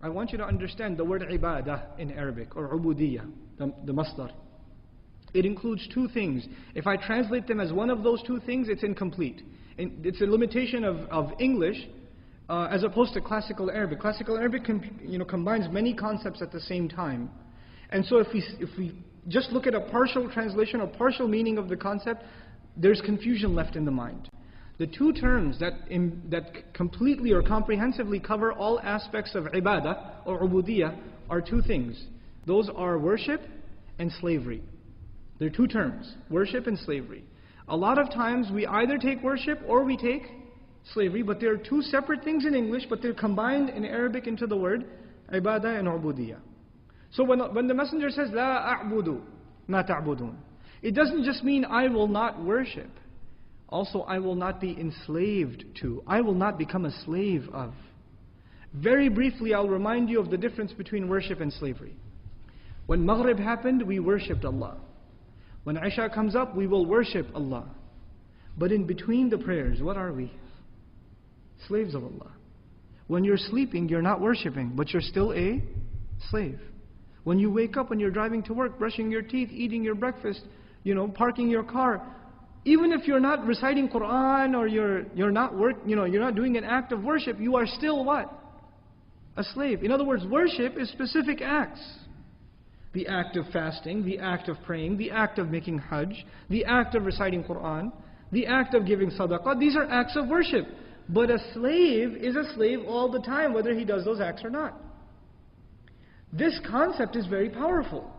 I want you to understand the word ibadah in Arabic, or ubudiyya, the masdar. It includes two things. If I translate them as one of those two things, it's incomplete. It's a limitation of English as opposed to classical Arabic. Classical Arabic combines many concepts at the same time. And so if we just look at a partial translation or partial meaning of the concept, there's confusion left in the mind. The two terms that completely or comprehensively cover all aspects of ibadah or ubudiyah are two things. Those are worship and slavery. They're two terms, worship and slavery. A lot of times we either take worship or we take slavery, but they're two separate things in English, but they're combined in Arabic into the word ibadah and ubudiyah. So when the messenger says, La a'budu ma ta'budun, it doesn't just mean I will not worship. Also, I will not be enslaved to. I will not become a slave of. Very briefly, I'll remind you of the difference between worship and slavery. When Maghrib happened, we worshipped Allah. When Isha comes up, we will worship Allah. But in between the prayers, what are we? Slaves of Allah. When you're sleeping, you're not worshipping, but you're still a slave. When you wake up, when you're driving to work, brushing your teeth, eating your breakfast, parking your car, even if you're not reciting Quran or you're not doing an act of worship, you are still what? A slave. In other words, worship is specific acts. The act of fasting, the act of praying, the act of making hajj, the act of reciting Quran, the act of giving sadaqah. These are acts of worship. But a slave is a slave all the time, whether he does those acts or not. This concept is very powerful.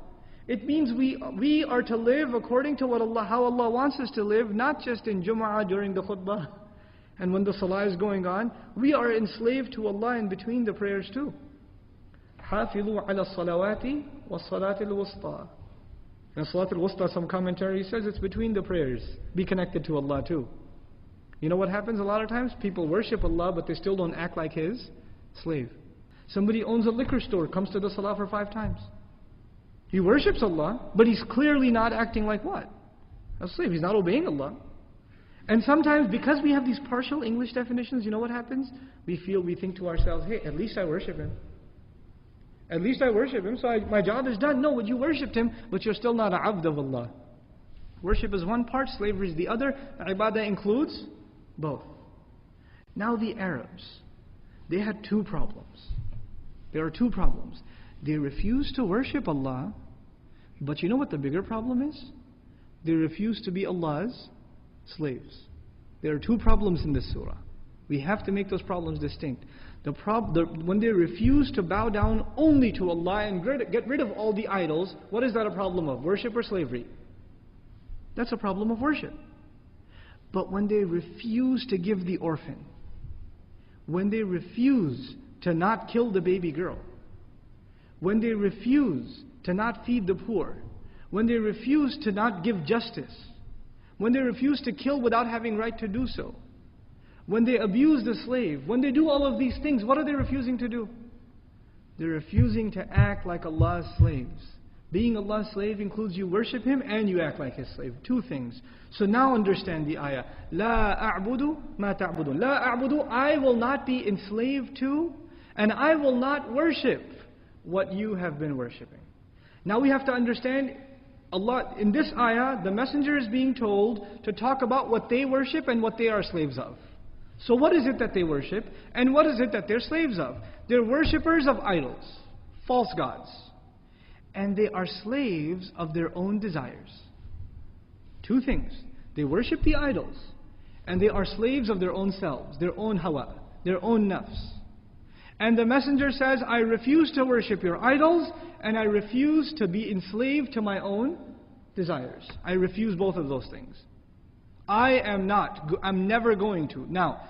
It means we are to live according to how Allah wants us to live, not just in Jum'ah during the khutbah and when the salah is going on. We are enslaved to Allah in between the prayers too. حَافِظُوا عَلَى الصَّلَوَاتِ وَالصَّلَاةِ الْوُسْطَى. And Salat al-Wusta, some commentary says it's between the prayers. Be connected to Allah too. You know what happens a lot of times? People worship Allah, but they still don't act like His slave. Somebody owns a liquor store, comes to the salah for 5 times. He worships Allah, but he's clearly not acting like what? A slave. He's not obeying Allah. And sometimes, because we have these partial English definitions, you know what happens? We think to ourselves, hey, at least I worship Him. At least I worship Him, so my job is done. No, you worshipped Him, but you're still not a abd of Allah. Worship is one part, slavery is the other. Ibadah includes both. Now the Arabs, they had 2 problems. There are 2 problems. They refuse to worship Allah, but you know what the bigger problem is? They refuse to be Allah's slaves. There are 2 problems in this surah. We have to make those problems distinct. When they refuse to bow down only to Allah and get rid of all the idols, what is that a problem of? Worship or slavery? That's a problem of worship. But when they refuse to give the orphan, when they refuse to not kill the baby girl, when they refuse to not feed the poor, when they refuse to not give justice, when they refuse to kill without having right to do so, when they abuse the slave, when they do all of these things, what are they refusing to do? They're refusing to act like Allah's slaves. Being Allah's slave includes you worship Him and you act like His slave. 2 things. So now understand the ayah. La a'budu ma ta'budun. La a'budu, I will not be enslaved to, and I will not worship what you have been worshipping. Now we have to understand, Allah, in this ayah, the messenger is being told to talk about what they worship and what they are slaves of. So what is it that they worship, and what is it that they're slaves of? They're worshippers of idols, false gods. And they are slaves of their own desires. 2 things. They worship the idols, and they are slaves of their own selves, their own hawa, their own nafs. And the messenger says, I refuse to worship your idols, and I refuse to be enslaved to my own desires. I refuse both of those things. I'm never going to. Now,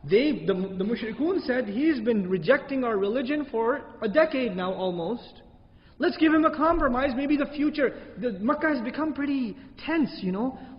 the mushrikun said, he's been rejecting our religion for a decade now almost. Let's give him a compromise, maybe the future. Makkah has become pretty tense,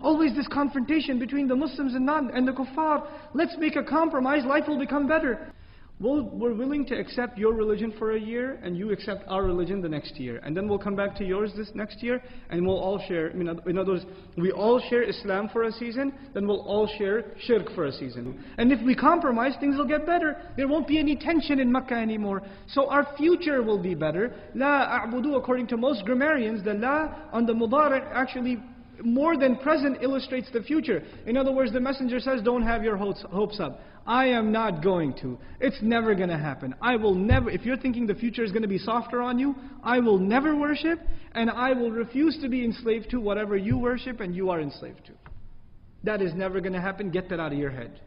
Always this confrontation between the Muslims and the kuffar. Let's make a compromise, life will become better. we're willing to accept your religion for a year, and you accept our religion the next year. And then we'll come back to yours this next year, and we'll all share, in other words, we all share Islam for a season, then we'll all share shirk for a season. And if we compromise, things will get better. There won't be any tension in Makkah anymore. So our future will be better. La a'budu, according to most grammarians, the la on the mudari' actually more than present illustrates the future. In other words, the messenger says, don't have your hopes up. I am not going to. It's never going to happen. I will never, if you're thinking the future is going to be softer on you, I will never worship, and I will refuse to be enslaved to whatever you worship and you are enslaved to. That is never going to happen. Get that out of your head.